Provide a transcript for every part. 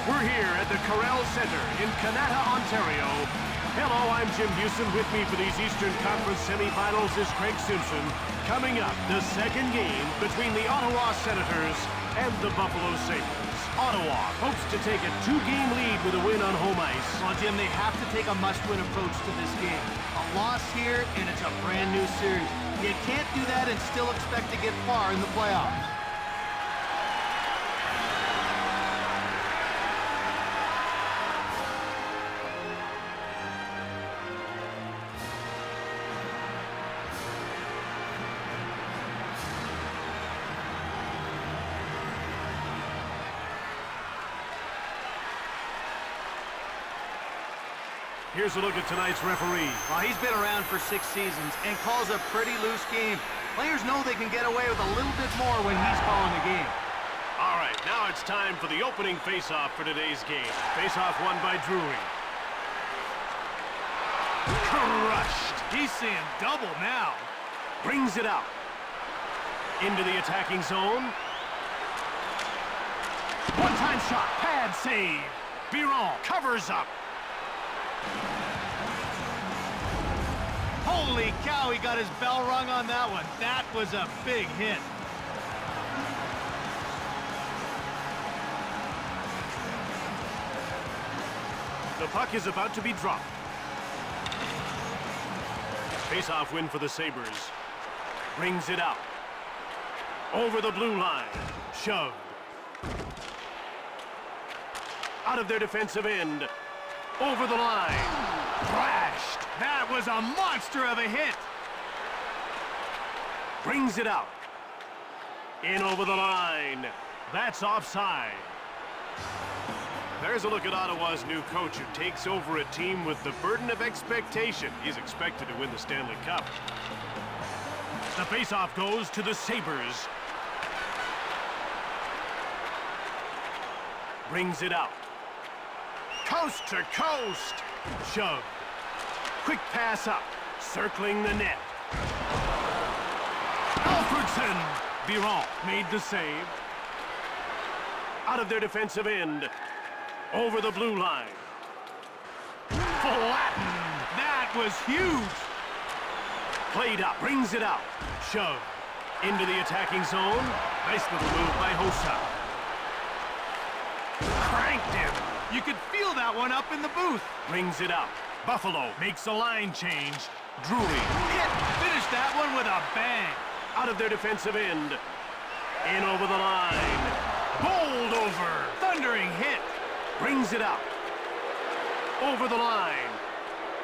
We're here at the Corel Center in Kanata, Ontario. Hello, I'm Jim Houston. With me for these Eastern Conference semifinals is Craig Simpson. Coming up, the second game between the Ottawa Senators and the Buffalo Sabres. Ottawa hopes to take a 2-game lead with a win on home ice. Well, Jim, they have to take a must-win approach to this game. A loss here, and it's a brand new series. You can't do that and still expect to get far in the playoffs. Here's a look at tonight's referee. Well, he's been around for 6 seasons and calls a pretty loose game. Players know they can get away with a little bit more when he's calling the game. All right, now it's time for the opening face-off for today's game. Face-off won by Drury. Crushed. He's seeing double now. Brings it out. Into the attacking zone. One-time shot. Pad save. Biron covers up. Holy cow, he got his bell rung on that one. That was a big hit. The puck is about to be dropped. Face-off win for the Sabres. Brings it out. Over the blue line. Shoved. Out of their defensive end. Over the line. Crashed. That was a monster of a hit. Brings it out. In over the line. That's offside. There's a look at Ottawa's new coach who takes over a team with the burden of expectation. He's expected to win the Stanley Cup. The faceoff goes to the Sabres. Brings it out. Coast to coast. Shove. Quick pass up. Circling the net. Alfredson. Biron made the save. Out of their defensive end. Over the blue line. Flattened. That was huge. Played up. Brings it out. Shove. Into the attacking zone. Nice little move by Hossa. Cranked him. You could feel that one up in the booth. Brings it out. Buffalo makes a line change. Drury Hit. Finished that one with a bang. out of their defensive end. In over the line. Bowled over. Thundering hit. Brings it out. Over the line.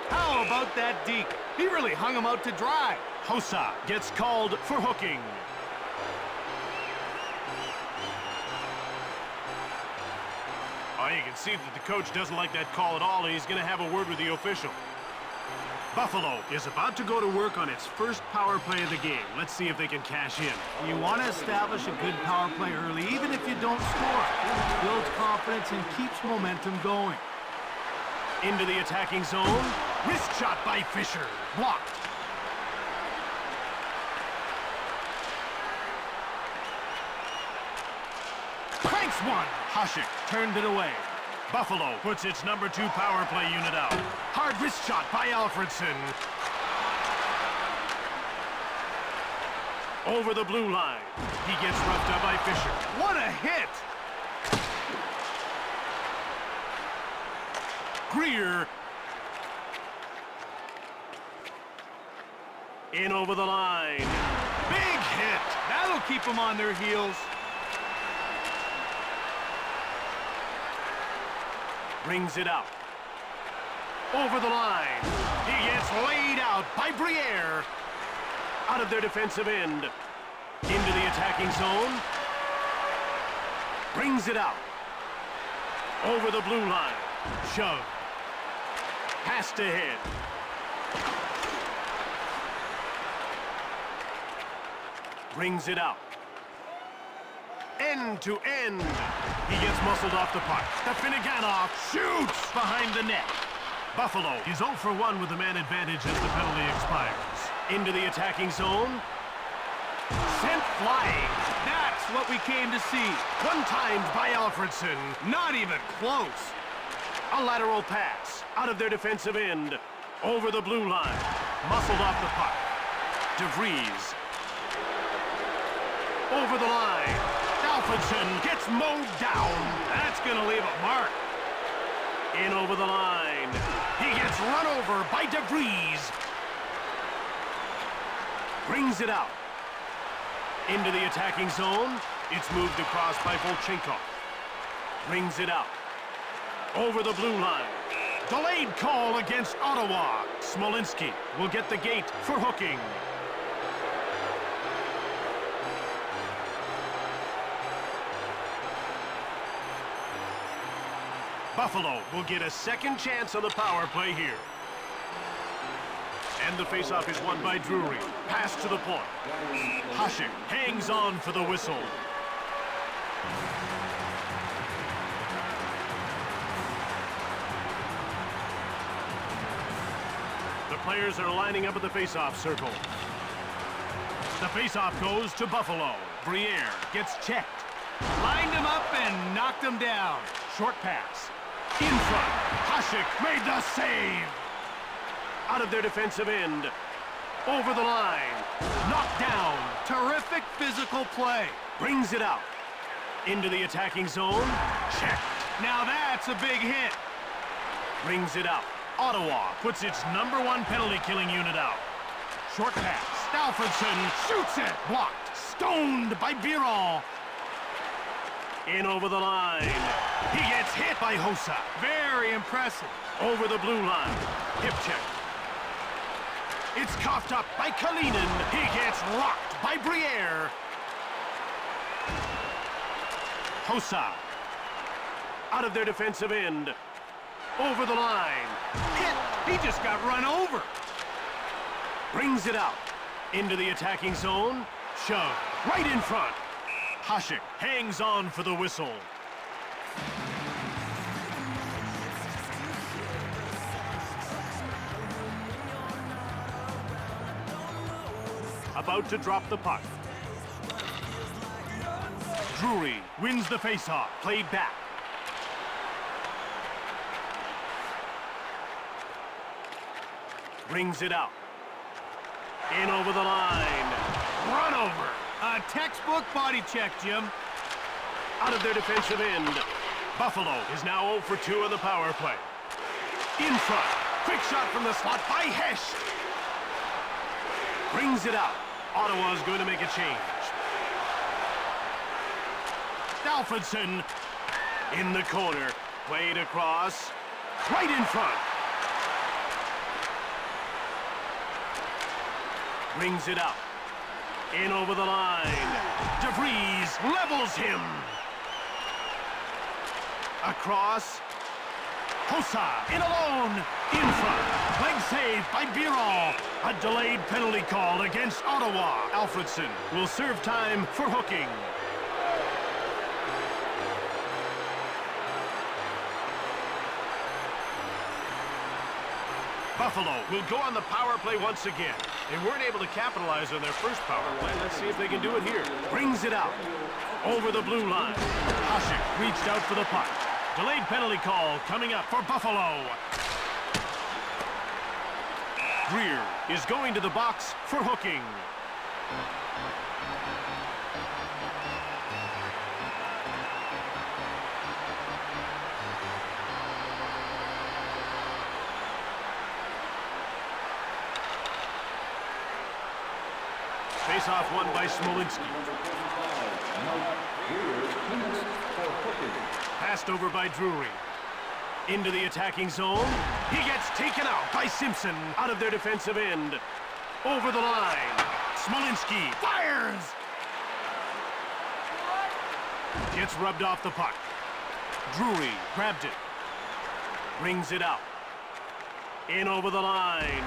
How about that deke? He really hung him out to dry. Hossa gets called for hooking. Oh, you can see that the coach doesn't like that call at all, and he's going to have a word with the official. Buffalo is about to go to work on its first power play of the game. Let's see if they can cash in. You want to establish a good power play early, even if you don't score. It builds confidence and keeps momentum going. Into the attacking zone. Wrist shot by Fisher. Blocked. Cranks one. Hasek turned it away. Buffalo puts its number 2 power play unit out. Hard wrist shot by Alfredson. Over the blue line. He gets roughed up by Fisher. What a hit! Greer. In over the line. Big hit. That'll keep them on their heels. Brings it out. Over the line. He gets laid out by Briere. Out of their defensive end. Into the attacking zone. Brings it out. Over the blue line. Shove. Pass to head. Brings it out. End to end. He gets muscled off the puck. The Finneganov shoots behind the net. Buffalo is 0 for 1 with the man advantage as the penalty expires. Into the attacking zone. Sent flying. That's what we came to see. One-timed by Alfredson. Not even close. A lateral pass out of their defensive end. Over the blue line. Muscled off the puck. DeVries. Over the line. Alfredson gets mowed down. That's going to leave a mark. In over the line. He gets run over by DeVries. Brings it out. Into the attacking zone. It's moved across by Volchenkov. Brings it out. Over the blue line. Delayed call against Ottawa. Smolinski will get the gate for hooking. Buffalo will get a second chance on the power play here. And the faceoff is won by Drury. Pass to the point. Hasek hangs on for the whistle. The players are lining up at the faceoff circle. The faceoff goes to Buffalo. Briere gets checked. Lined him up and knocked him down. Short pass. In front. Hasek made the save. Out of their defensive end. Over the line. Knocked down. Terrific physical play. Brings it out. Into the attacking zone. Checked. Now that's a big hit. Brings it out. Ottawa puts its #1 penalty-killing unit out. Short pass. Alfredson shoots it. Blocked. Stoned by Biron. In over the line. He gets hit by Hossa. Very impressive. Over the blue line. Hip check. It's coughed up by Kalinin. He gets rocked by Briere. Hossa. Out of their defensive end. Over the line. Hit. He just got run over. Brings it out. Into the attacking zone. Shove. Right in front. Hasek hangs on for the whistle. About to drop the puck. Drury wins the faceoff. Played back. Brings it out. In over the line. Run over. A textbook body check, Jim. Out of their defensive end. Buffalo is now 0 for 2 on the power play. In front. Quick shot from the slot by Hecht. Brings it out. Ottawa's going to make a change. Alfredson in the corner. Played across. Right in front. Brings it out. In over the line. DeVries levels him. Across. Hossa in alone. In front. Leg save by Biron. A delayed penalty call against Ottawa. Alfredson will serve time for hooking. Buffalo will go on the power play once again. They weren't able to capitalize on their first power play. Let's see if they can do it here. Brings it out. Over the blue line. Hasek reached out for the puck. Delayed penalty call coming up for Buffalo. Greer is going to the box for hooking. Face-off won by Smolinski. Passed over by Drury. Into the attacking zone. He gets taken out by Simpson out of their defensive end. Over the line. Smolinski fires! Gets rubbed off the puck. Drury grabbed it. Brings it out. In over the line.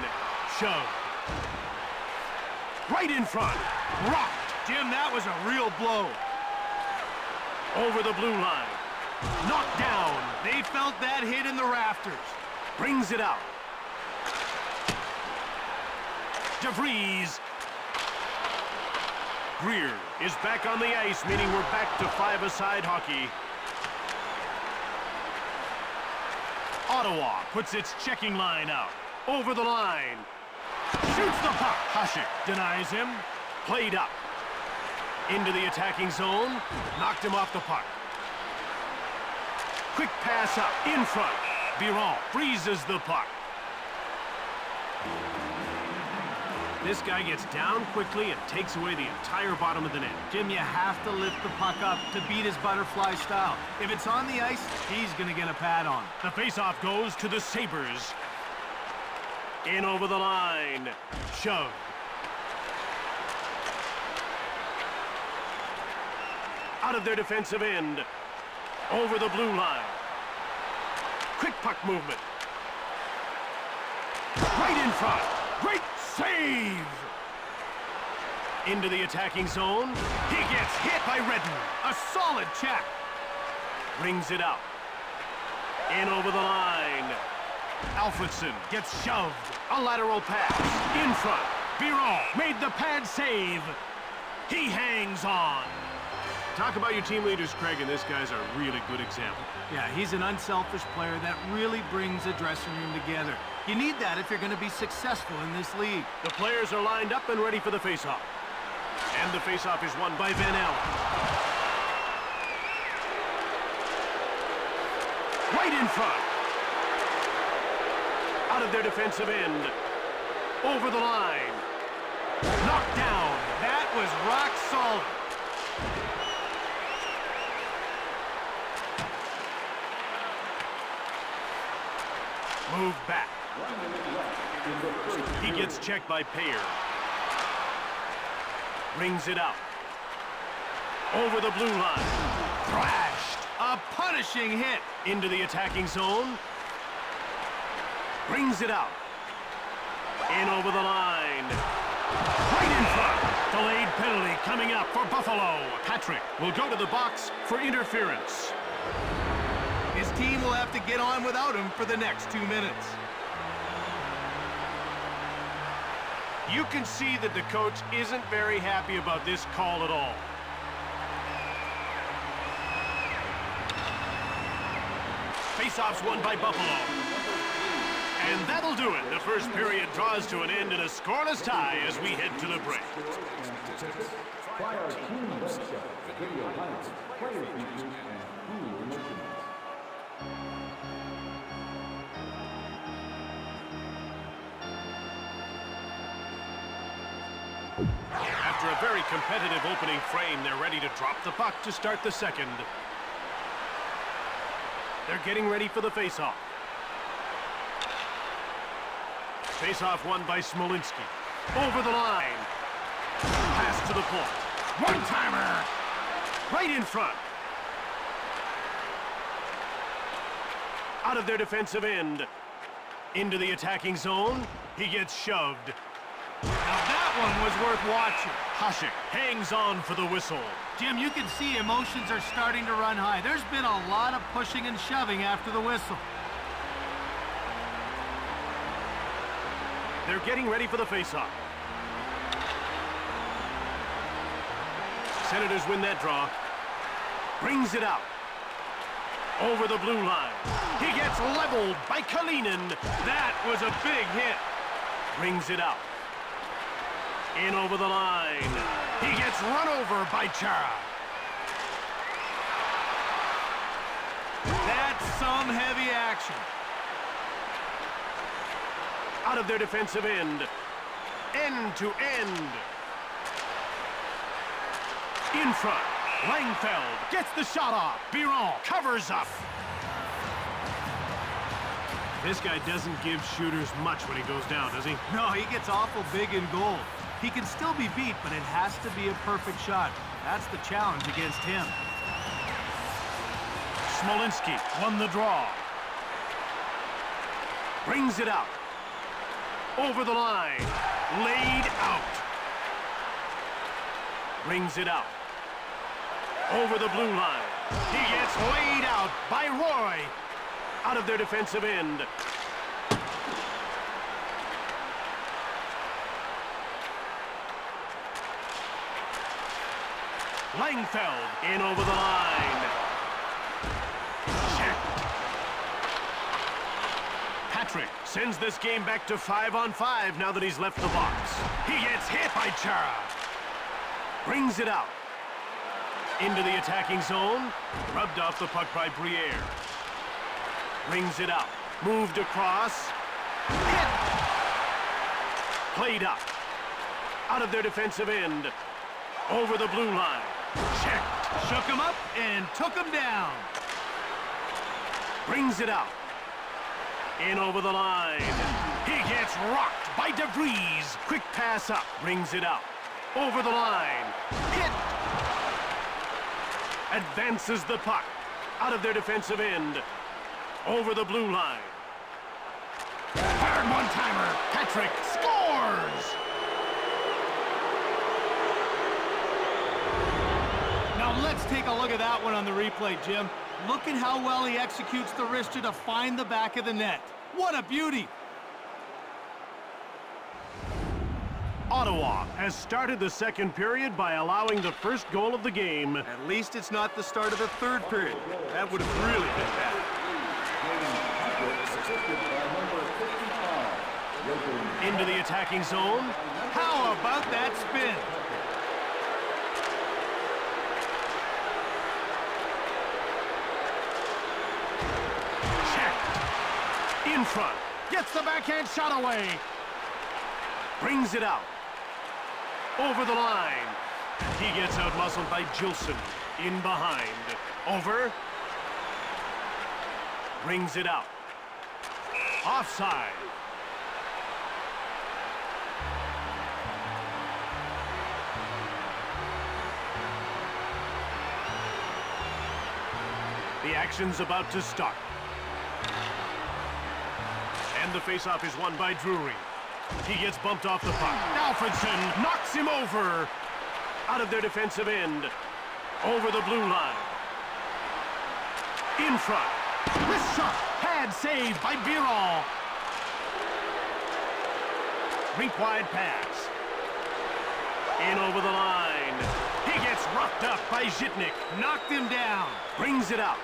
Shove. Right in front. Rocked. Jim, that was a real blow. Over the blue line. Knocked down. They felt that hit in the rafters. Brings it out. DeVries. Greer is back on the ice, meaning we're back to five-a-side hockey. Ottawa puts its checking line out. Over the line. Shoots the puck. Hasek denies him. Played up. Into the attacking zone. Knocked him off the puck. Quick pass up. In front. Biron freezes the puck. This guy gets down quickly and takes away the entire bottom of the net. Jim, you have to lift the puck up to beat his butterfly style. If it's on the ice, he's going to get a pad on. The faceoff goes to the Sabres. In over the line. Shove. Out of their defensive end. Over the blue line. Quick puck movement. Right in front. Great save! Into the attacking zone. He gets hit by Redden. A solid check. Brings it out. In over the line. Alfredson gets shoved. A lateral pass. In front. Biron made the pad save. He hangs on. Talk about your team leaders, Craig, and this guy's a really good example. Yeah, he's an unselfish player that really brings a dressing room together. You need that if you're going to be successful in this league. The players are lined up and ready for the faceoff. And the faceoff is won by Van Allen. Right in front. Out of their defensive end. Over the line. Knocked down. That was rock solid. Moved back. He gets checked by Payer. Brings it out. Over the blue line. Thrashed. A punishing hit. Into the attacking zone. Brings it out. In over the line. Right in front. Delayed penalty coming up for Buffalo. Patrick will go to the box for interference. His team will have to get on without him for the next 2 minutes. You can see that the coach isn't very happy about this call at all. Faceoff's won by Buffalo. And that'll do it. The first period draws to an end in a scoreless tie as we head to the break. After a very competitive opening frame, they're ready to drop the puck to start the second. They're getting ready for the faceoff. Faceoff won by Smolinski. Over the line. Pass to the point. One-timer. Right in front. Out of their defensive end. Into the attacking zone. He gets shoved. Now that one was worth watching. Hasek hangs on for the whistle. Jim, you can see emotions are starting to run high. There's been a lot of pushing and shoving after the whistle. They're getting ready for the faceoff. Senators win that draw. Brings it out. Over the blue line. He gets leveled by Kalinin. That was a big hit. Brings it out. In over the line. He gets run over by Chara. That's some heavy action. Out of their defensive end. End to end. In front. Langfeld gets the shot off. Biron covers up. This guy doesn't give shooters much when he goes down, does he? No, he gets awful big in goal. He can still be beat, but it has to be a perfect shot. That's the challenge against him. Smolinski won the draw. Brings it out. Over the line. Laid out. Brings it out. Over the blue line. He gets laid out by Roy. Out of their defensive end. Langfeld in over the line. Checked. Patrick sends this game back to 5-on-5 now that he's left the box. He gets hit by Chara. Brings it out. Into the attacking zone. Rubbed off the puck by Briere. Brings it out. Moved across. Hit. Played up. Out of their defensive end. Over the blue line. Checked. Shook him up and took him down. Brings it out. In over the line. He gets rocked by DeVries. Quick pass up. Brings it out. Over the line. Hit. Advances the puck. Out of their defensive end. Over the blue line. Fired one-timer. Patrick scores! Now let's take a look at that one on the replay, Jim. Look at how well he executes the wrister to find the back of the net. What a beauty! Ottawa has started the second period by allowing the first goal of the game. At least it's not the start of the third period. That would have really been bad. Into the attacking zone. How about that spin? Checked. In front. Gets the backhand shot away. Brings it out. Over the line. He gets out-muscled by Gilson. In behind. Over. Brings it out. Offside. The action's about to start. And the faceoff is won by Drury. He gets bumped off the puck. Alfredson knocks him over. Out of their defensive end. Over the blue line. In front. Wrist shot. Pad saved by Birol. Rink-wide pass. In over the line. He gets roughed up by Zhitnik. Knocked him down. Brings it out.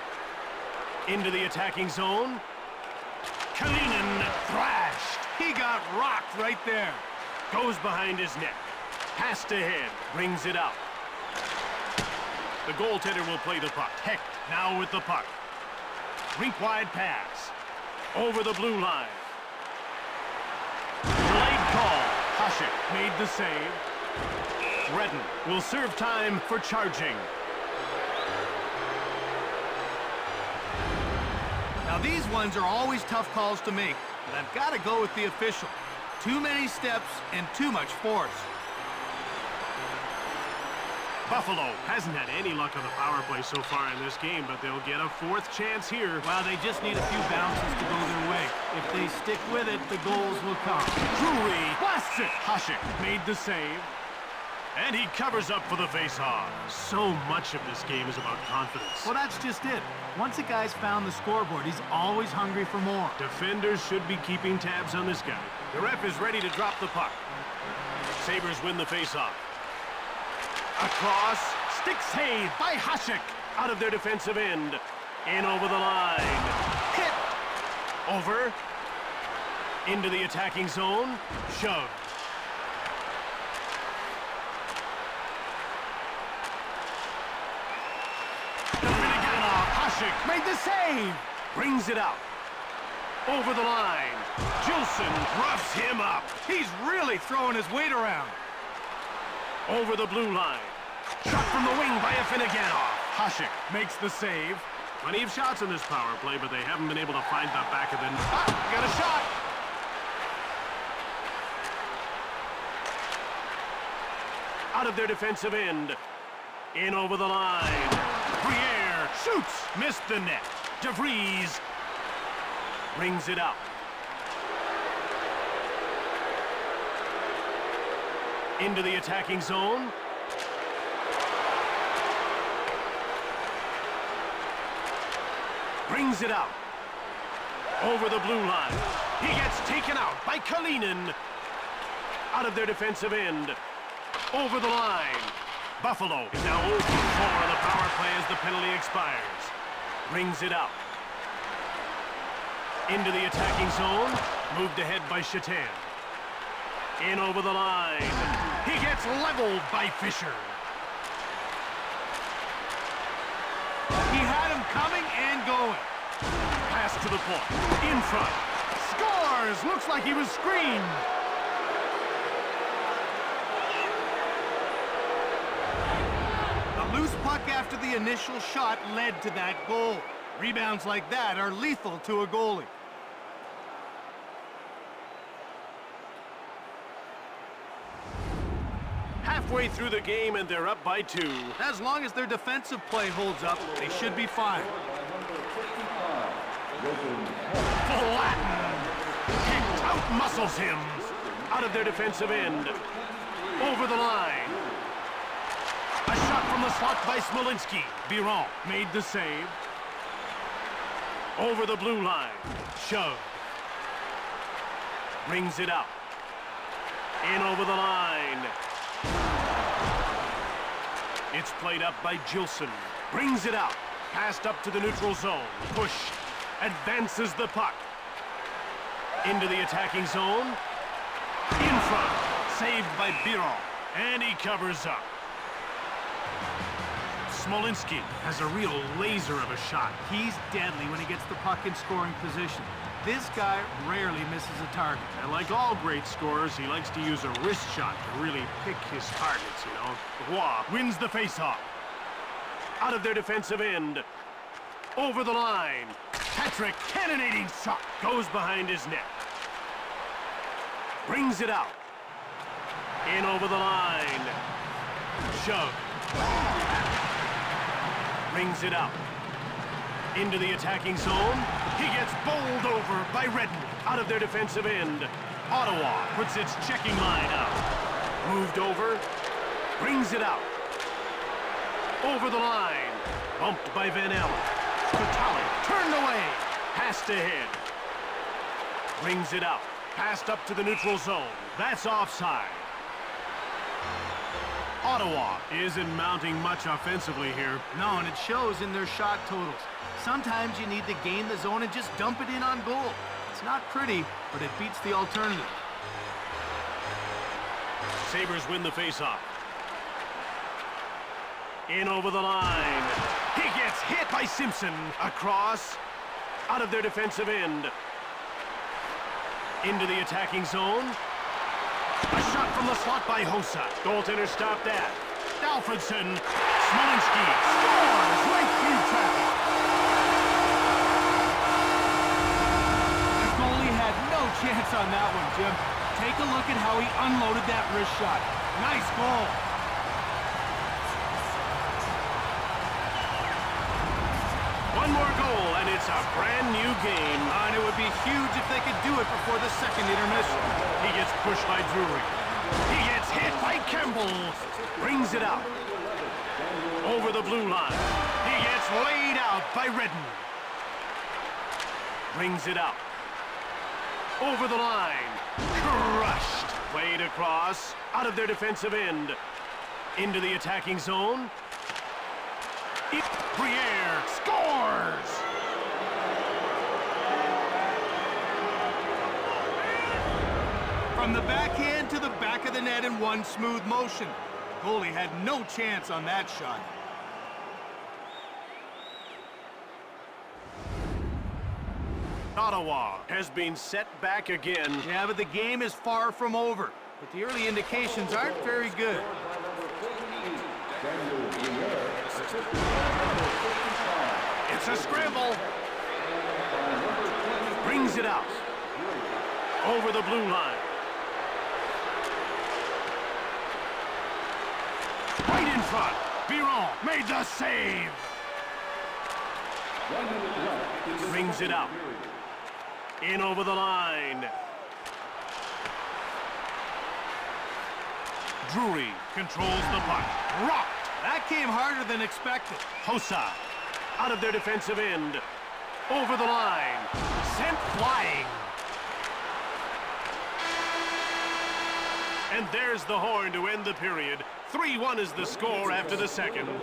Into the attacking zone. Kalinin thrashed. He got rocked right there. Goes behind his net. Passed ahead. Brings it out. The goaltender will play the puck. Hecht now with the puck. Rink-wide pass. Over the blue line. Delayed call. Hasek made the save. Redden will serve time for charging. Now these ones are always tough calls to make, but I've got to go with the official. Too many steps and too much force. Buffalo hasn't had any luck on the power play so far in this game, but they'll get a fourth chance here. Well, they just need a few bounces to go their way. If they stick with it, the goals will come. Drury blasts it. Hasek made the save. And he covers up for the faceoff. So much of this game is about confidence. Well, that's just it. Once a guy's found the scoreboard, he's always hungry for more. Defenders should be keeping tabs on this guy. The ref is ready to drop the puck. Sabres win the faceoff. Across. Stick save by Hasek. Out of their defensive end. In over the line. Hit. Over. Into the attacking zone. Shove. Hasek made the save. Brings it out. Over the line. Gilson roughs him up. He's really throwing his weight around. Over the blue line. Shot from the wing by Afinogenov. Hasek makes the save. Plenty of shots in this power play, but they haven't been able to find the back of the net. Got a shot. Out of their defensive end. In over the line. Briere shoots. Missed the net. DeVries brings it out. Into the attacking zone. Brings it out. Over the blue line. He gets taken out by Kalinin. Out of their defensive end. Over the line. Buffalo is now 0 for 4 on the power play as the penalty expires. Brings it out. Into the attacking zone. Moved ahead by Shatan. In over the line. He gets leveled by Fisher. He had him coming and going. Pass to the point. In front. Scores! Looks like he was screened. The loose puck after the initial shot led to that goal. Rebounds like that are lethal to a goalie. Halfway through the game and they're up by 2. As long as their defensive play holds up, they should be fine. Flattened. Kicked out muscles him. Out of their defensive end. Over the line. A shot from the slot by Smolinski. Biron made the save. Over the blue line. Shove. Brings it out. In over the line. It's played up by Gilson. Brings it out. Passed up to the neutral zone. Push. Advances the puck. Into the attacking zone. In front. Saved by Biron. And he covers up. Smolinski has a real laser of a shot. He's deadly when he gets the puck in scoring position. This guy rarely misses a target. And like all great scorers, he likes to use a wrist shot to really pick his targets, you know. Roy wins the faceoff. Out of their defensive end. Over the line. Patrick, cannonading shot. Goes behind his net. Brings it out. In over the line. Shove. Brings it out. Into the attacking zone. He gets bowled over by Redden. Out of their defensive end. Ottawa puts its checking line out. Moved over. Brings it out. Over the line. Bumped by Van Allen. Kotalik turned away. Passed ahead. Brings it out. Passed up to the neutral zone. That's offside. Ottawa isn't mounting much offensively here. No, and it shows in their shot totals. Sometimes you need to gain the zone and just dump it in on goal. It's not pretty, but it beats the alternative. Sabres win the faceoff. In over the line. He gets hit by Simpson. Across. Out of their defensive end. Into the attacking zone. A shot from the slot by Hossa. Goaltender stopped that. Alfredson. Smolinski scores right through traffic. The goalie had no chance on that one, Jim. Take a look at how he unloaded that wrist shot. Nice goal. One more goal, and it's a brand new game. And it would be huge if they could do it before the second intermission. He gets pushed by Drury. He gets hit by Campbell. Brings it out. Over the blue line. He gets laid out by Redden. Brings it out. Over the line. Crushed. Played across. Out of their defensive end. Into the attacking zone. Briere scores! From the backhand to the back of the net in one smooth motion. Goalie had no chance on that shot. Ottawa has been set back again. Yeah, but the game is far from over. But the early indications aren't very good. It's a scramble. Brings it out. Over the blue line. Right in front. Biron made the save. Brings it out. In over the line. Drury controls the puck. Rocked. That came harder than expected. Hossa out of their defensive end. Over the line. Sent flying. And there's the horn to end the period. 3-1 is the score after the second. Get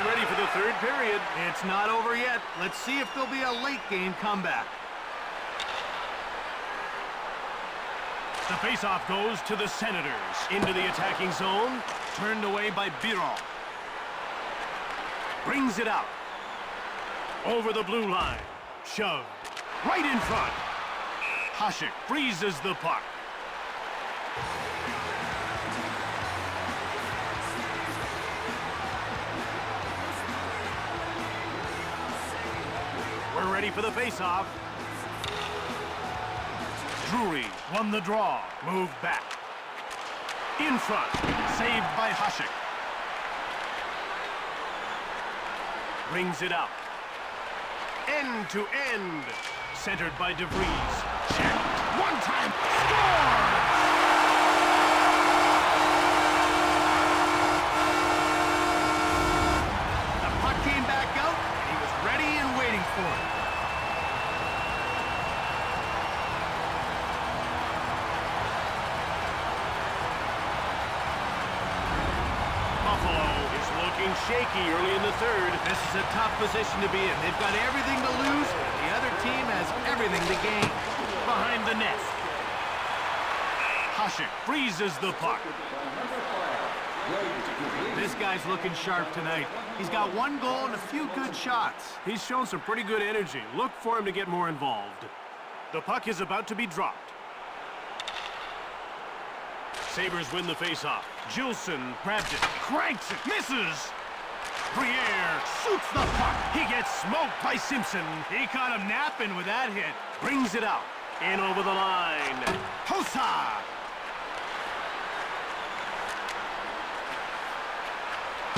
ready for the third period. It's not over yet. Let's see if there'll be a late game comeback. The faceoff goes to the Senators. Into the attacking zone. Turned away by Biron. Brings it out. Over the blue line. Shoved. Right in front. Hasek freezes the puck. We're ready for the faceoff. Drury won the draw. Moved back. In front. Saved by Hasek. Brings it out. End to end. Centered by DeVries. Checked. One time. Score! The puck came back out, and he was ready and waiting for it. Buffalo is looking shaky early in the third. This is a tough position to be in. They've got everything to lose, and the other team has everything to gain. Behind the net. Hasek freezes the puck. This guy's looking sharp tonight. He's got one goal and a few good shots. He's shown some pretty good energy. Look for him to get more involved. The puck is about to be dropped. Sabres win the faceoff. Gilson grabs it, cranks it, misses! Briere shoots the puck. He gets smoked by Simpson. He caught him napping with that hit. Brings it out. In over the line. Hossa!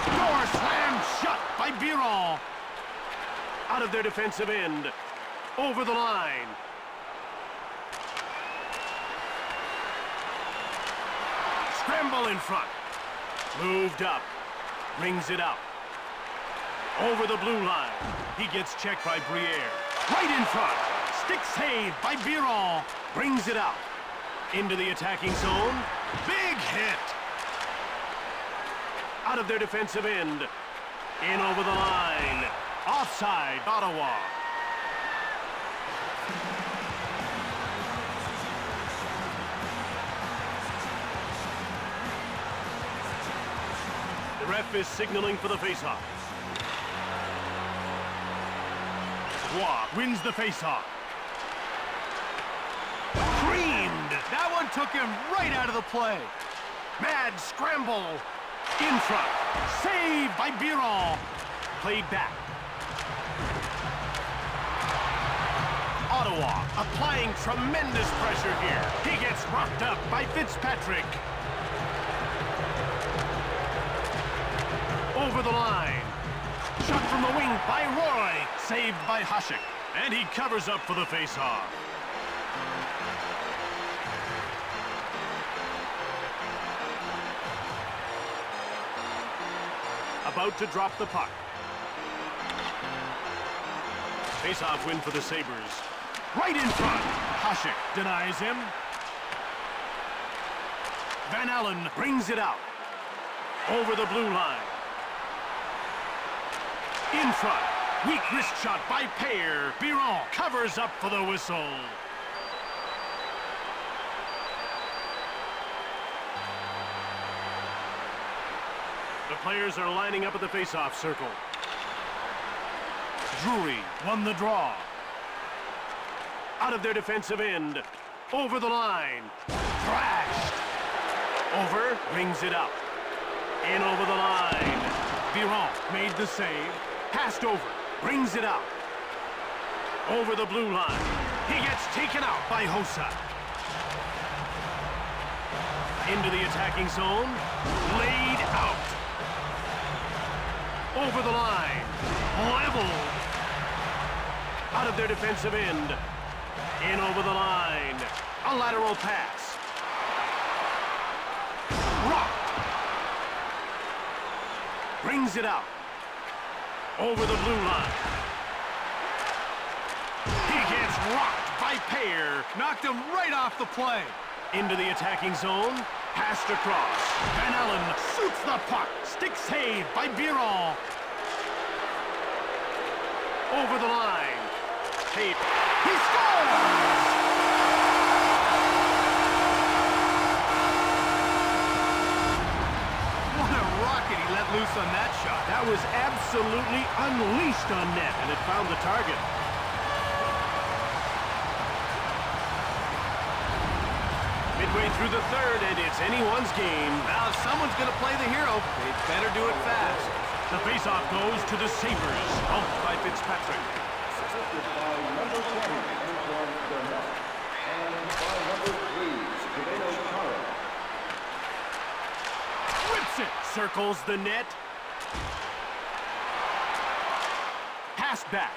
Door slammed shut by Biron. Out of their defensive end. Over the line. Scramble in front. Moved up. Brings it out. Over the blue line. He gets checked by Briere. Right in front. Stick save by Biron. Brings it out. Into the attacking zone. Big hit. Out of their defensive end. In over the line. Offside, Ottawa. The ref is signaling for the faceoff. Roy wins the faceoff. Creamed. That one took him right out of the play. Mad scramble. In front. Saved by Biron. Played back. Ottawa applying tremendous pressure here. He gets rocked up by Fitzpatrick. Over the line. Shot from the wing by Roy. Saved by Hasek. And he covers up for the faceoff. About to drop the puck. Faceoff win for the Sabres. Right in front. Hasek denies him. Van Allen brings it out. Over the blue line. In front. Weak wrist shot by Payer. Biron covers up for the whistle. The players are lining up at the faceoff circle. Drury won the draw. Out of their defensive end. Over the line. Thrashed. Over, brings it up. In over the line. Biron made the save. Passed over, brings it out. Over the blue line. He gets taken out by Hossa. Into the attacking zone. Laid out. Over the line. Leveled. Out of their defensive end. In over the line. A lateral pass. Rocked. Brings it out. Over the blue line. He gets rocked by Payer. Knocked him right off the play. Into the attacking zone. Passed across. Van Allen shoots the puck. Stick save by Biron. Over the line. He scores! What a rocket he let loose on that shot. That was absolutely unleashed on net, and it found the target. Midway through the third, and it's anyone's game. Now, if someone's going to play the hero, they better do it fast. The faceoff goes to the Sabres, bumped by Fitzpatrick. Assisted by number 20, Antoine Burnett, and by number 3, Zdeno Chara. Rips it, circles the net. Pass back.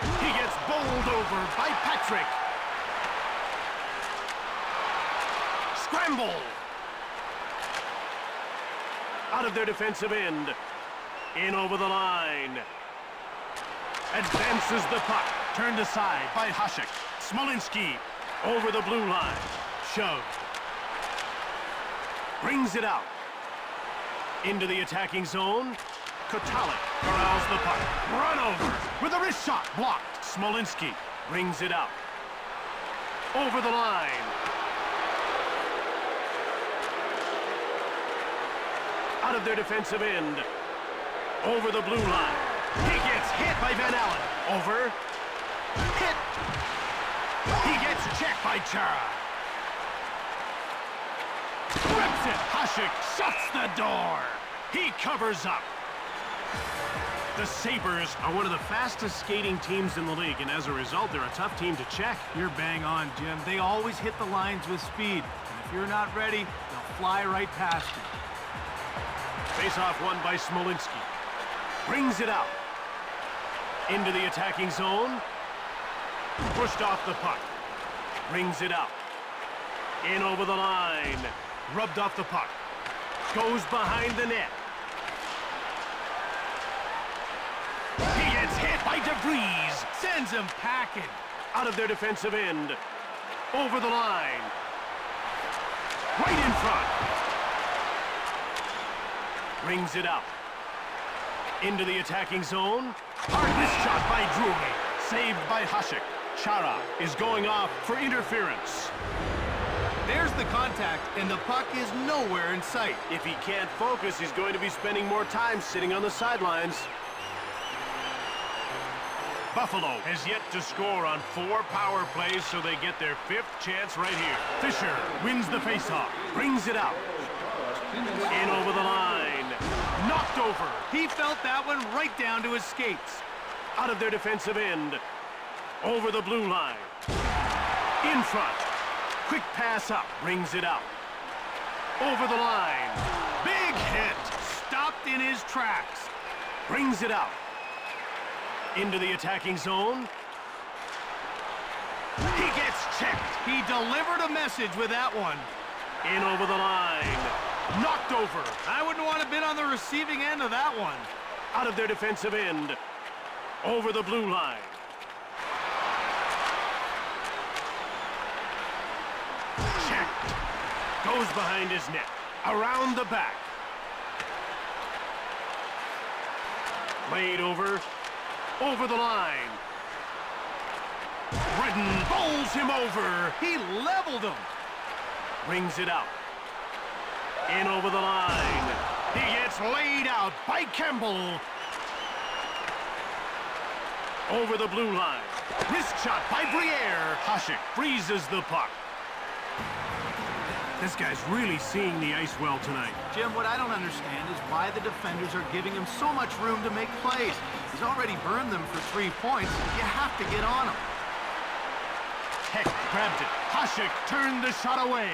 He gets bowled over by Patrick. Scramble. Out of their defensive end. In over the line. Advances the puck. Turned aside by Hasek. Smolinski over the blue line. Shoved. Brings it out. Into the attacking zone. Kotalik corrals the puck. Run over with a wrist shot. Blocked. Smolinski brings it out. Over the line. Out of their defensive end. Over the blue line. He gets hit by Van Allen. Over. Hit. He gets checked by Chara. Rips it. Hasek shuts the door. He covers up. The Sabres are one of the fastest skating teams in the league, and as a result, they're a tough team to check. You're bang on, Jim. They always hit the lines with speed. And if you're not ready, they'll fly right past you. Face-off won by Smolinski. Brings it out. Into the attacking zone. Pushed off the puck. Brings it out. In over the line. Rubbed off the puck. Goes behind the net. He gets hit by DeVries. Sends him packing. Out of their defensive end. Over the line. Right in front. Brings it out. Into the attacking zone. Hard miss shot by Drury. Saved by Hasek. Chara is going off for interference. There's the contact, and the puck is nowhere in sight. If he can't focus, he's going to be spending more time sitting on the sidelines. Buffalo has yet to score on 4 power plays, so they get their 5th chance right here. Fisher wins the faceoff, brings it out. In over the line. Knocked over. He felt that one right down to his skates. Out of their defensive end. Over the blue line. In front. Quick pass up. Brings it out. Over the line. Big hit. Stopped in his tracks. Brings it out. Into the attacking zone. He gets checked. He delivered a message with that one. In over the line. Knocked over. I wouldn't want to have been on the receiving end of that one. Out of their defensive end. Over the blue line. Checked. Goes behind his net. Around the back. Played over. Over the line. Redden bowls him over. He leveled him. Brings it out. In over the line. He gets laid out by Campbell. Over the blue line. Wrist shot by Briere. Hasek freezes the puck. This guy's really seeing the ice well tonight. Jim, what I don't understand is why the defenders are giving him so much room to make plays. He's already burned them for 3 points. You have to get on him. Heck grabbed it. Hasek turned the shot away.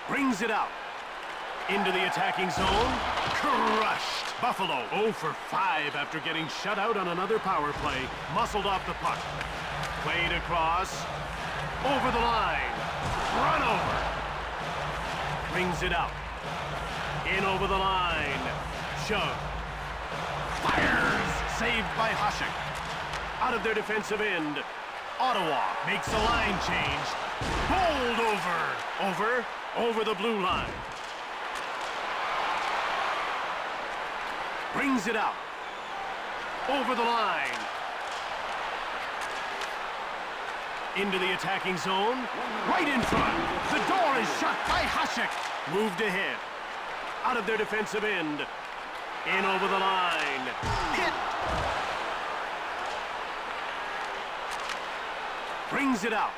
Brings it out. Into the attacking zone. Crushed. Buffalo 0 for 5 after getting shut out on another power play. Muscled off the puck. Played across. Over the line. Run over. Brings it out. In over the line. Shove. Fires. Saved by Hasek. Out of their defensive end. Ottawa makes a line change. Bowled over. Over the blue line. Brings it out. Over the line. Into the attacking zone. Right in front. The door is shut by Hasek. Moved ahead. Out of their defensive end. In over the line. Hit. Brings it out.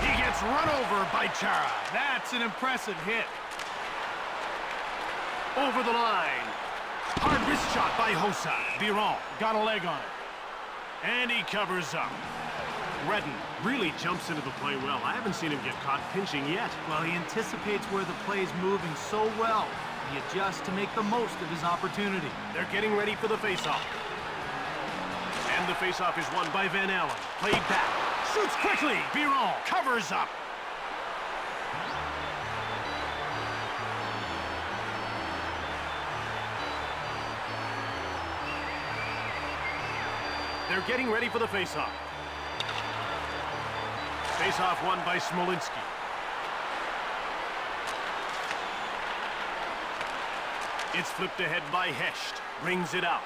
He gets run over by Chara. That's an impressive hit. Over the line. Hard wrist shot by Hossa. Biron got a leg on it. And he covers up. Redden really jumps into the play well. I haven't seen him get caught pinching yet. Well, he anticipates where the play's moving so well. He adjusts to make the most of his opportunity. They're getting ready for the faceoff. And the faceoff is won by Van Allen. Played back. Shoots quickly. Biron covers up. They're getting ready for the faceoff. Faceoff won by Smolinski. It's flipped ahead by Hesht. Brings it out.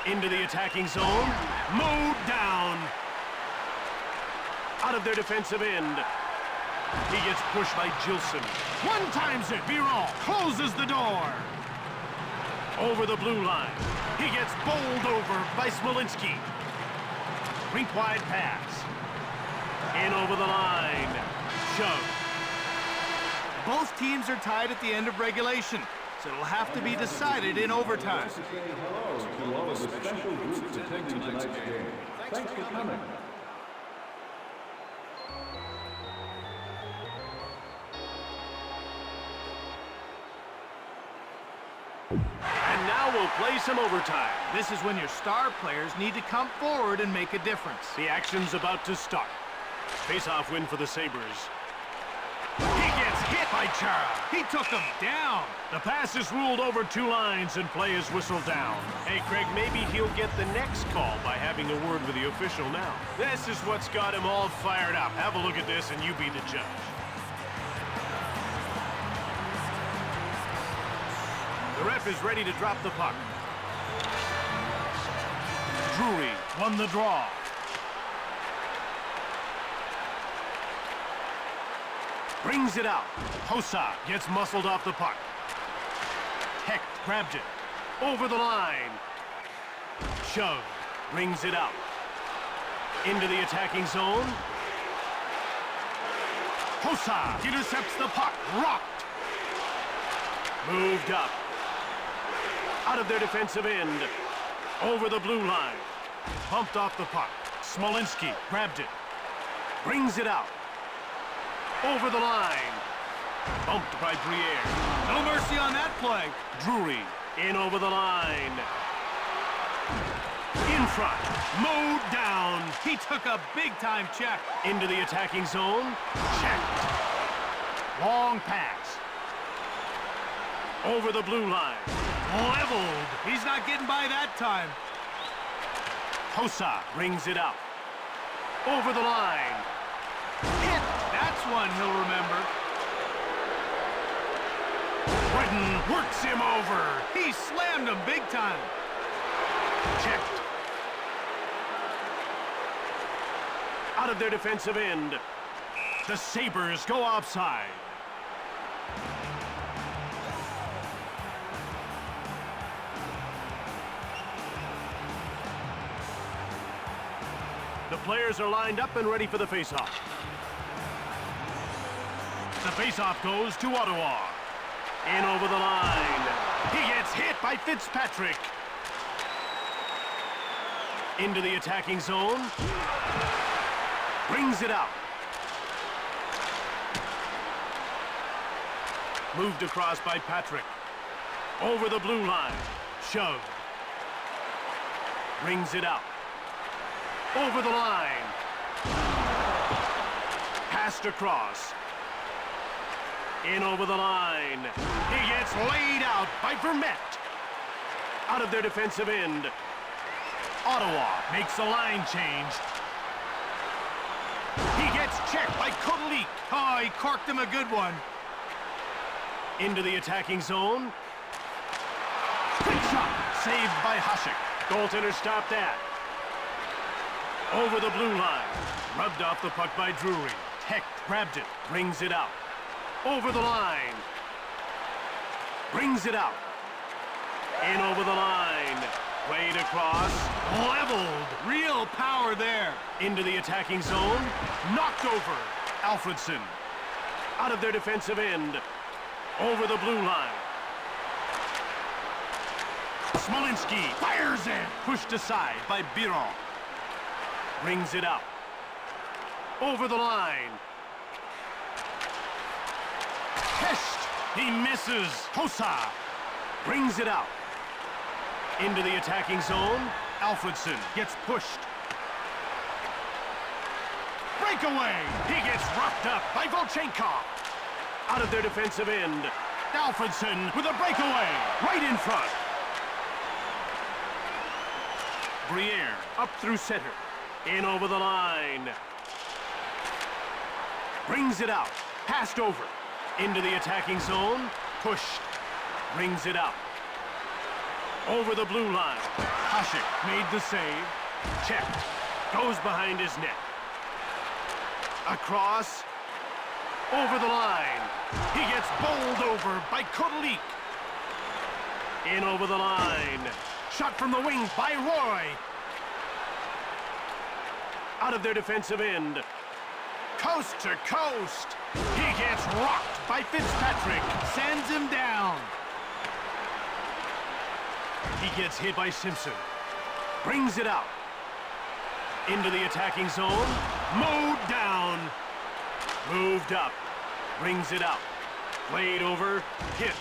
Into the attacking zone. Mowed down. Out of their defensive end. He gets pushed by Gilson. One times it. Biron closes the door. Over the blue line. He gets bowled over by Smolinski. Rink wide pass. In over the line. Shove. Both teams are tied at the end of regulation, so it'll have to be decided in overtime. Say hello to all of the special groups attending tonight's game. Thanks for coming. And now we'll play some overtime. This is when your star players need to come forward and make a difference. The action's about to start. Face-off win for the Sabres. He gets hit by Chara. He took him down. The pass is ruled over two lines and play is whistled down. Hey, Craig, maybe he'll get the next call by having a word with the official now. This is what's got him all fired up. Have a look at this and you be the judge. The ref is ready to drop the puck. Drury won the draw. Brings it out. Hossa gets muscled off the puck. Hecht grabbed it. Over the line. Shove. Brings it out. Into the attacking zone. Hossa intercepts the puck. Rocked. Moved up. Out of their defensive end. Over the blue line. Bumped off the puck. Smolinski grabbed it. Brings it out. Over the line. Bumped by Briere. No mercy on that play. Drury in over the line. In front. Mowed down. He took a big-time check. Into the attacking zone. Checked. Long pass. Over the blue line. Leveled. He's not getting by that time. Hossa brings it out. Over the line. Hit. That's one he'll remember. Redden works him over. He slammed him big time. Checked. Out of their defensive end. The Sabres go offside. The players are lined up and ready for the faceoff. The faceoff goes to Ottawa. In over the line. He gets hit by Fitzpatrick. Into the attacking zone. Brings it out. Moved across by Patrick. Over the blue line. Shoved. Brings it out. Over the line. Passed across. In over the line. He gets laid out by Vermette. Out of their defensive end. Ottawa makes a line change. He gets checked by Kotelik. Oh, he corked him a good one. Into the attacking zone. Quick shot. Saved by Hasek. Goaltender stopped that. Over the blue line. Rubbed off the puck by Drury. Heck grabbed it. Brings it out. Over the line. Brings it out. In over the line. Played across. Leveled. Real power there. Into the attacking zone. Knocked over. Alfredson. Out of their defensive end. Over the blue line. Smolinski fires in. Pushed aside by Biron. Brings it out. Over the line. Hest. He misses. Hossa. Brings it out. Into the attacking zone. Alfredson gets pushed. Breakaway. He gets roughed up by Volchenkov. Out of their defensive end. Alfredson with a breakaway. Right in front. Briere up through center. In over the line. Brings it out. Passed over. Into the attacking zone. Pushed. Brings it out. Over the blue line. Hasek made the save. Checked. Goes behind his net. Across. Over the line. He gets bowled over by Kotelik. In over the line. Shot from the wing by Roy. Out of their defensive end. Coast to coast. He gets rocked by Fitzpatrick. Sends him down. He gets hit by Simpson. Brings it out. Into the attacking zone. Mowed down. Moved up. Brings it out. Played over. Hit.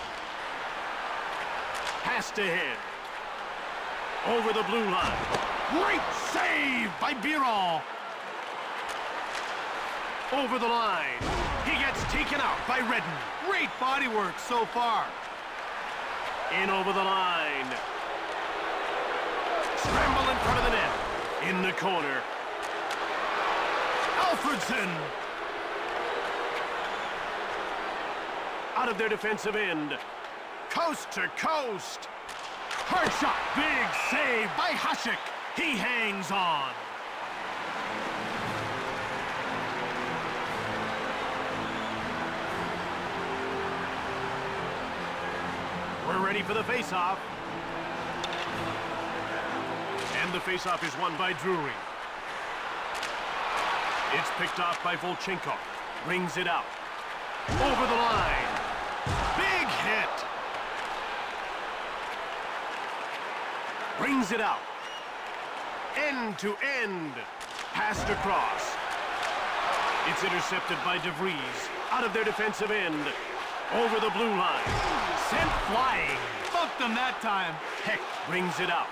Passed ahead. Over the blue line. Great save by Biron. Over the line. He gets taken out by Redden. Great body work so far. In over the line. Scramble in front of the net. In the corner. Alfredson. Out of their defensive end. Coast to coast. Hard shot. Big save by Hasek. He hangs on. We're ready for the face-off. And the face-off is won by Drury. It's picked off by Volchenkov. Brings it out. Over the line. Big hit. Brings it out. End to end. Passed across. It's intercepted by DeVries. Out of their defensive end. Over the blue line. Sent flying. Bumped him that time. Heck brings it out.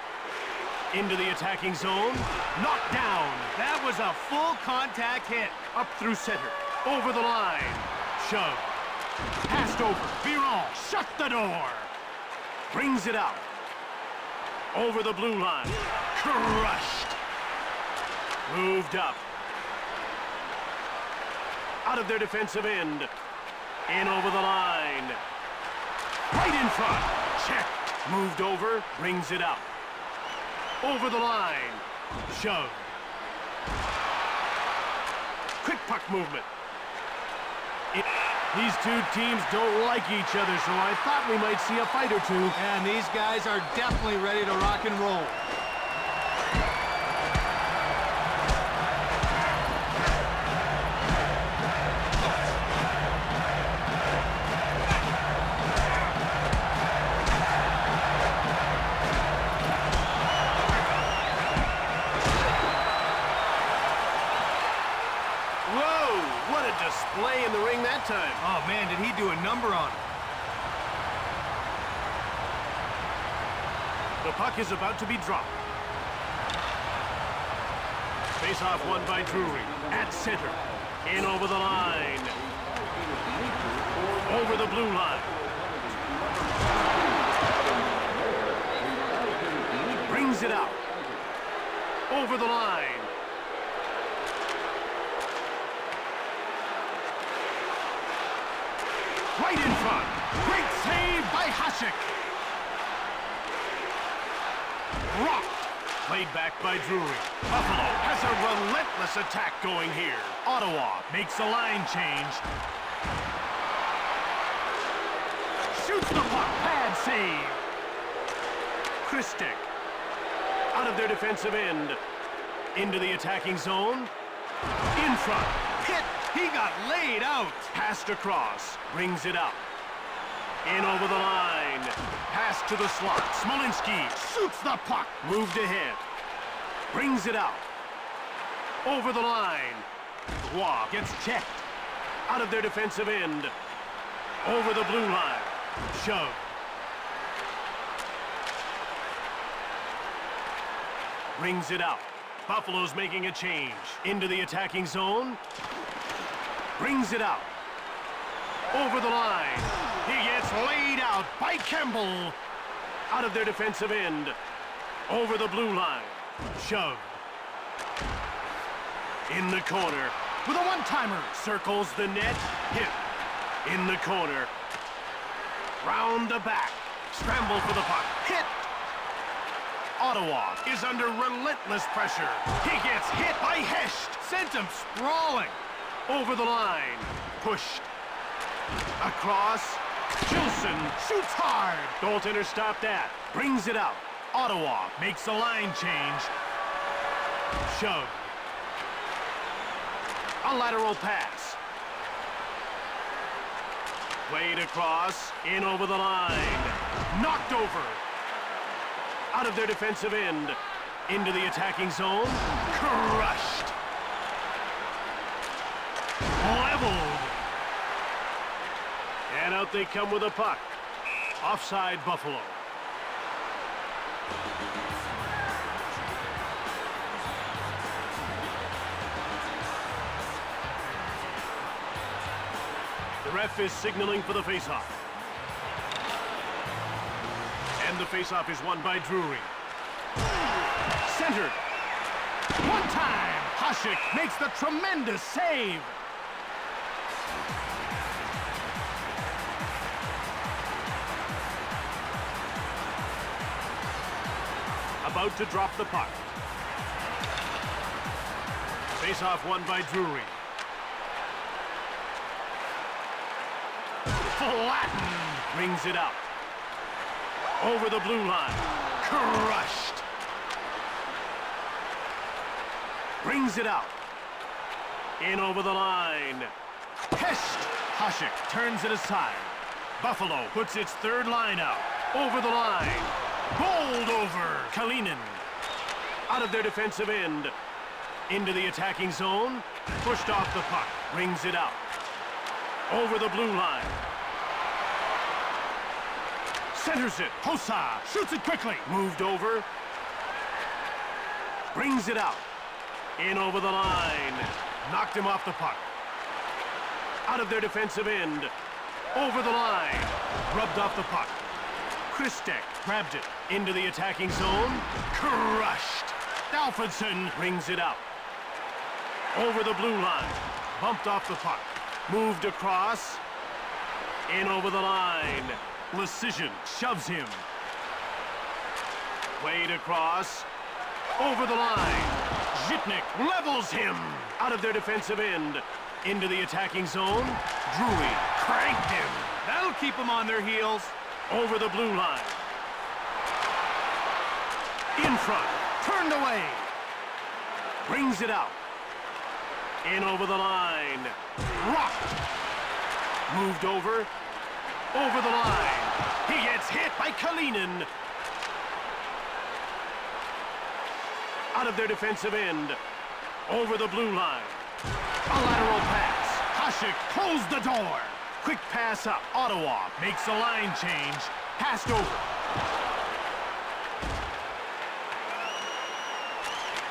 Into the attacking zone. Knocked down. That was a full contact hit. Up through center. Over the line. Shove. Passed over. Biron. Shut the door. Brings it out. Over the blue line. Crushed. Moved up. Out of their defensive end. In over the line. Right in front. Checked. Moved over. Brings it out. Over the line. Shove. Quick puck movement. These two teams don't like each other, so I thought we might see a fight or two. And these guys are definitely ready to rock and roll. Display in the ring that time. Oh man, did he do a number on him. The puck is about to be dropped. Face-off won by Drury. At center. In over the line. Over the blue line. Brings it out. Over the line. Right in front. Great save by Hasek. Rocked. Played back by Drury. Buffalo has a relentless attack going here. Ottawa makes a line change. Shoots the puck. Bad save. Christek. Out of their defensive end. Into the attacking zone. In front. Hit! He got laid out! Passed across. Brings it up. In over the line. Pass to the slot. Smolinski shoots the puck. Moved ahead. Brings it out. Over the line. Roy gets checked. Out of their defensive end. Over the blue line. Shove. Brings it out. Buffalo's making a change. Into the attacking zone. Brings it out. Over the line. He gets laid out by Campbell. Out of their defensive end. Over the blue line. Shove. In the corner. With a one-timer. Circles the net. Hit. In the corner. Round the back. Scramble for the puck. Hit. Ottawa is under relentless pressure. He gets hit by Hesht. Sent him sprawling. Over the line. Pushed. Across. Gilson shoots hard. Goaltender stopped that. Brings it out. Ottawa makes a line change. Shove. A lateral pass. Played across. In over the line. Knocked over. Out of their defensive end. Into the attacking zone. Crushed. Leveled. And out they come with a puck. Offside Buffalo. The ref is signaling for the faceoff. And the faceoff is won by Drury. Centered. One time. Hasek makes the tremendous save. About to drop the puck. Faceoff won by Drury. Flattened. Brings it out. Over the blue line. Crushed. Brings it out. In over the line. Hesht. Hasek turns it aside. Buffalo puts its third line out. Over the line. Bowled over. Kalinin. Out of their defensive end. Into the attacking zone. Pushed off the puck. Brings it out. Over the blue line. Centers it. Hossa shoots it quickly. Moved over. Brings it out. In over the line. Knocked him off the puck. Out of their defensive end. Over the line. Rubbed off the puck. Christek grabbed it. Into the attacking zone. Crushed. Alfredson brings it out. Over the blue line. Bumped off the puck. Moved across. In over the line. Lecision shoves him. Played across. Over the line. Zhitnik levels him. Out of their defensive end. Into the attacking zone. Drury cranked him. That'll keep them on their heels. Over the blue line. In front. Turned away. Brings it out. In over the line. Rocked. Moved over. Over the line. He gets hit by Kalinin. Out of their defensive end. Over the blue line. A lateral pass. Hasek closed the door. Quick pass up. Ottawa makes a line change. Passed over.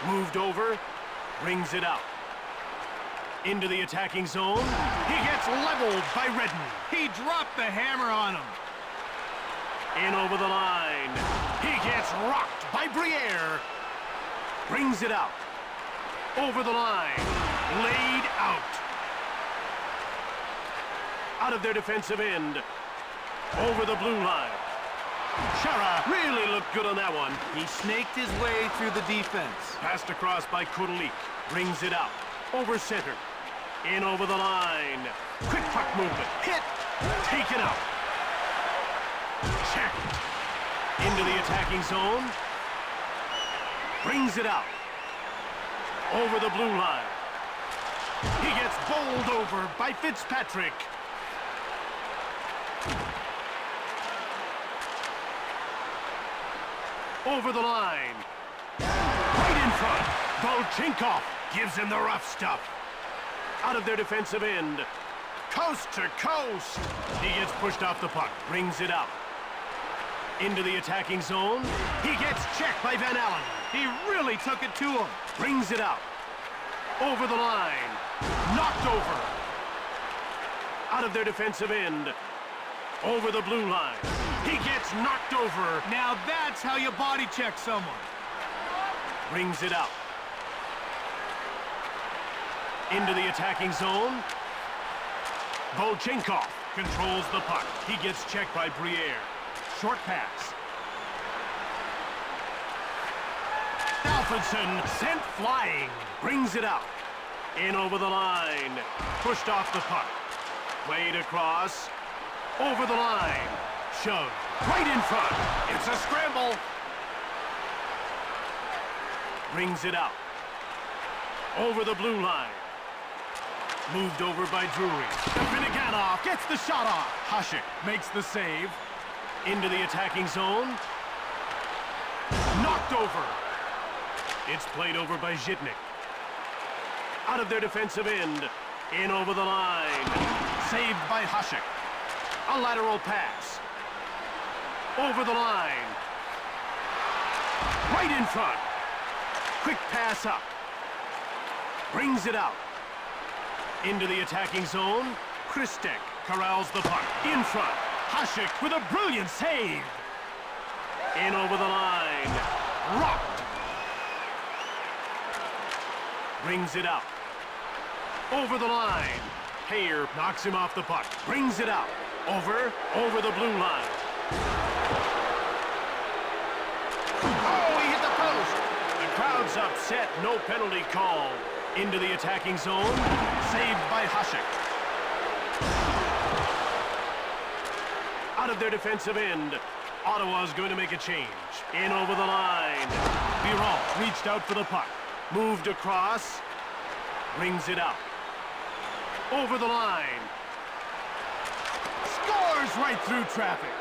Moved over. Brings it out. Into the attacking zone. He gets leveled by Redden. He dropped the hammer on him. In over the line. He gets rocked by Briere. Brings it out. Over the line. Laid out. Out of their defensive end. Over the blue line. Chara really looked good on that one. He snaked his way through the defense. Passed across by Kudelik. Brings it out. Over center. In over the line. Quick puck movement. Hit. Taken out. Checked. Into the attacking zone. Brings it out. Over the blue line. He gets bowled over by Fitzpatrick. Over the line. Right in front. Volchenkov gives him the rough stuff. Out of their defensive end. Coast to coast. He gets pushed off the puck. Brings it out. Into the attacking zone. He gets checked by Van Allen. He really took it to him. Brings it out. Over the line. Knocked over. Out of their defensive end. Over the blue line. He gets knocked over. Now that's how you body check someone. Brings it out. Into the attacking zone. Volchenkov controls the puck. He gets checked by Briere. Short pass. Alfredson sent flying. Brings it out. In over the line. Pushed off the puck. Played across. Over the line. Shoved. Right in front. It's a scramble. Brings it out. Over the blue line. Moved over by Drury. Vinaganov gets the shot off. Hasek makes the save. Into the attacking zone. Knocked over. It's played over by Zhitnik. Out of their defensive end. In over the line. Saved by Hasek. A lateral pass. Over the line. Right in front. Quick pass up. Brings it out. Into the attacking zone. Kristek corrals the puck. In front. Hasek with a brilliant save. In over the line. Rocked. Brings it out. Over the line. Hayer knocks him off the puck. Brings it out. Over the blue line. Oh, he hit the post. The crowd's upset. No penalty call. Into the attacking zone. Saved by Hasek. Out of their defensive end. Ottawa's going to make a change. In over the line. Biron reached out for the puck. Moved across. Brings it out. Over the line. Scores right through traffic.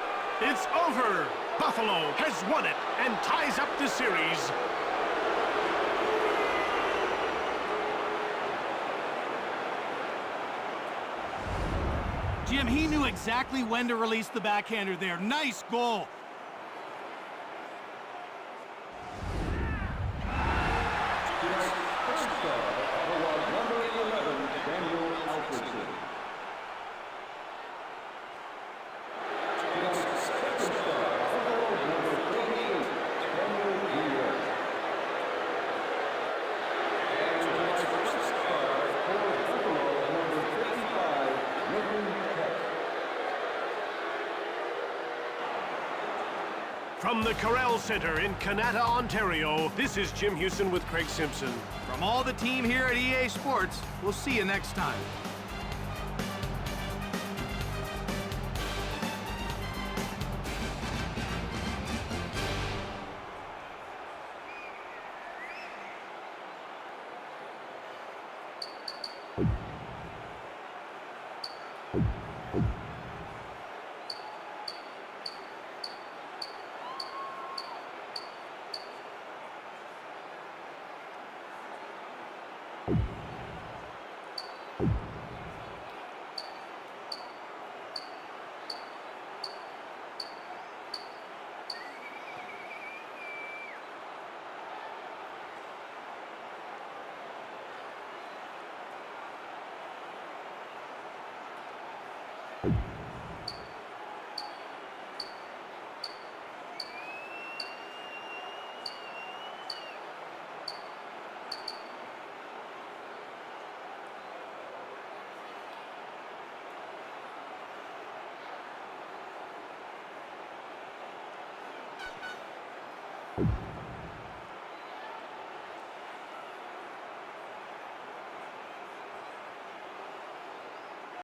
It's over. Buffalo has won it and ties up the series. Jim, he knew exactly when to release the backhander there. Nice goal. From the Corral Center in Kanata, Ontario, this is Jim Houston with Craig Simpson. From all the team here at EA Sports, we'll see you next time. You